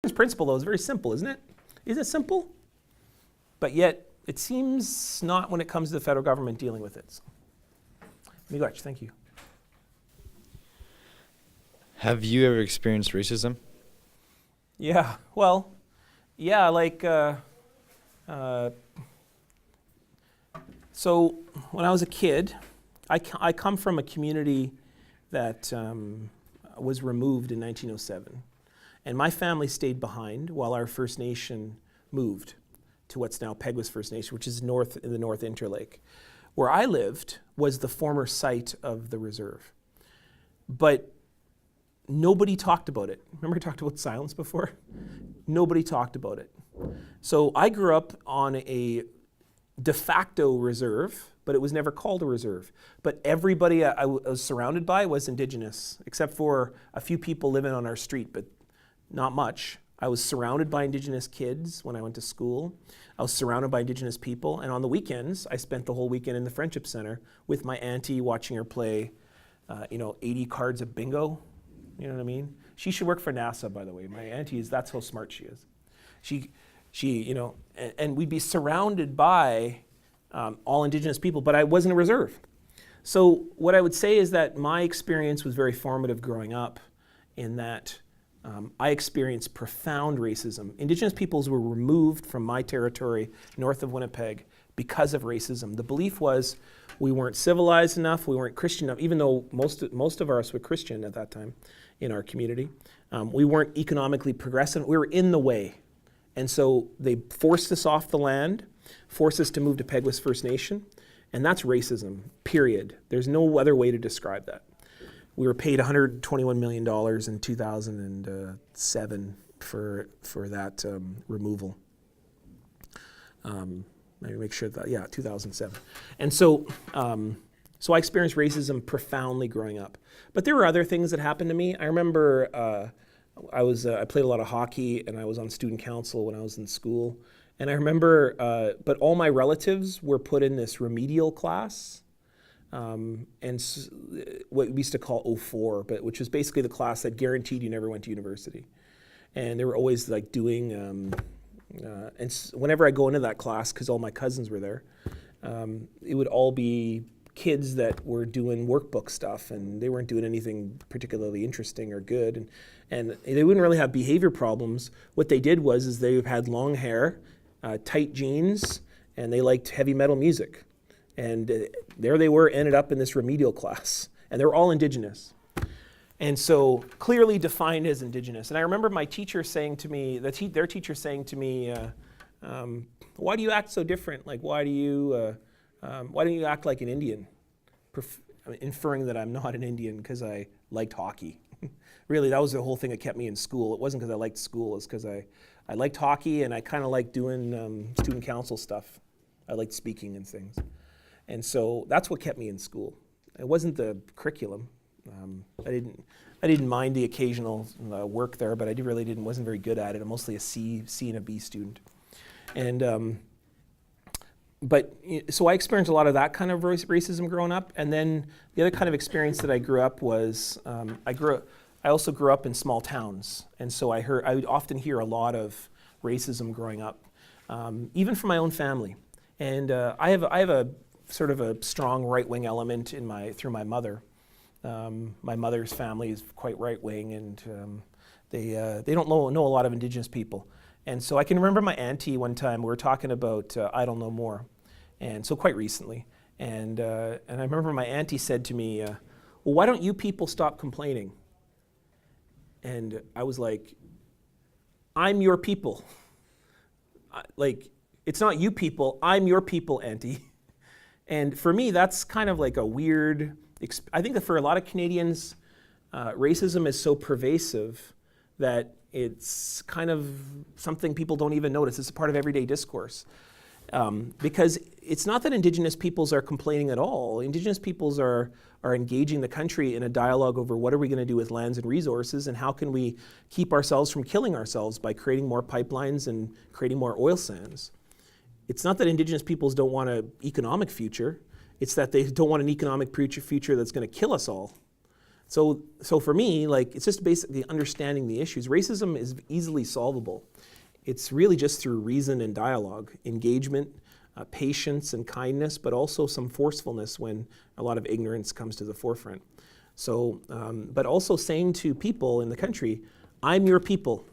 insurance principle, though, is very simple, isn't it? Is it simple? But yet, it seems not when it comes to the federal government dealing with it. So. Niigaan, thank you. Have you ever experienced racism? Yeah, well, yeah, so when I was a kid, I come from a community that was removed in 1907. And my family stayed behind while our First Nation moved to what's now Peguis First Nation, which is in the North Interlake. Where I lived was the former site of the reserve. But nobody talked about it. Remember I talked about silence before? Nobody talked about it. So I grew up on a de facto reserve, but it was never called a reserve. But everybody I was surrounded by was Indigenous, except for a few people living on our street, but not much. I was surrounded by Indigenous kids when I went to school. I was surrounded by Indigenous people, and on the weekends, I spent the whole weekend in the Friendship Center with my auntie, watching her play, 80 cards of bingo. You know what I mean? She should work for NASA, by the way. My auntie that's how smart she is. And we'd be surrounded by all Indigenous people, but I wasn't a reserve. So what I would say is that my experience was very formative growing up in that I experienced profound racism. Indigenous peoples were removed from my territory north of Winnipeg because of racism. The belief was we weren't civilized enough, we weren't Christian enough, even though most of us were Christian at that time in our community. We weren't economically progressive, we were in the way. And so they forced us off the land, forced us to move to Peguis First Nation, and that's racism, period. There's no other way to describe that. We were paid $121 million in 2007 for that removal. Let me make sure that, 2007. And so I experienced racism profoundly growing up. But there were other things that happened to me. I remember I played a lot of hockey, and I was on student council when I was in school. And I remember, but all my relatives were put in this remedial class. What we used to call 04, which was basically the class that guaranteed you never went to university. And they were always like doing, whenever I go into that class, because all my cousins were there, it would all be kids that were doing workbook stuff, and they weren't doing anything particularly interesting or good. And they wouldn't really have behavior problems. What they did is they had long hair, tight jeans, and they liked heavy metal music. And there they were, ended up in this remedial class. And they were all Indigenous. And so clearly defined as Indigenous. And I remember my teacher saying to me, their teacher saying to me, why do you act so different? Like, why don't you act like an Indian? Inferring that I'm not an Indian because I liked hockey. Really, that was the whole thing that kept me in school. It wasn't because I liked school, it's because I liked hockey, and I kind of liked doing student council stuff. I liked speaking and things. And so that's what kept me in school. It wasn't the curriculum. I didn't mind the occasional work there, but I wasn't very good at it. I'm mostly a C and a B student. And so I experienced a lot of that kind of racism growing up. And then the other kind of experience that I grew up was I also grew up in small towns, and so I would often hear a lot of racism growing up, even from my own family. And I have a sort of a strong right-wing element through my mother. My mother's family is quite right-wing, and they don't know a lot of Indigenous people. And so I can remember my auntie one time, we were talking about I Don't Know More, and so quite recently. And I remember my auntie said to me, well, why don't you people stop complaining? And I was like, I'm your people. It's not you people, I'm your people, auntie. And for me, that's kind of like a weird, I think that for a lot of Canadians, racism is so pervasive that it's kind of something people don't even notice. It's a part of everyday discourse. Because it's not that Indigenous peoples are complaining at all. Indigenous peoples are engaging the country in a dialogue over what are we going to do with lands and resources, and how can we keep ourselves from killing ourselves by creating more pipelines and creating more oil sands. It's not that Indigenous peoples don't want an economic future. It's that they don't want an economic future that's going to kill us all. So for me, like, it's just basically understanding the issues. Racism is easily solvable. It's really just through reason and dialogue, engagement, patience and kindness, but also some forcefulness when a lot of ignorance comes to the forefront. So, but also saying to people in the country, I'm your people.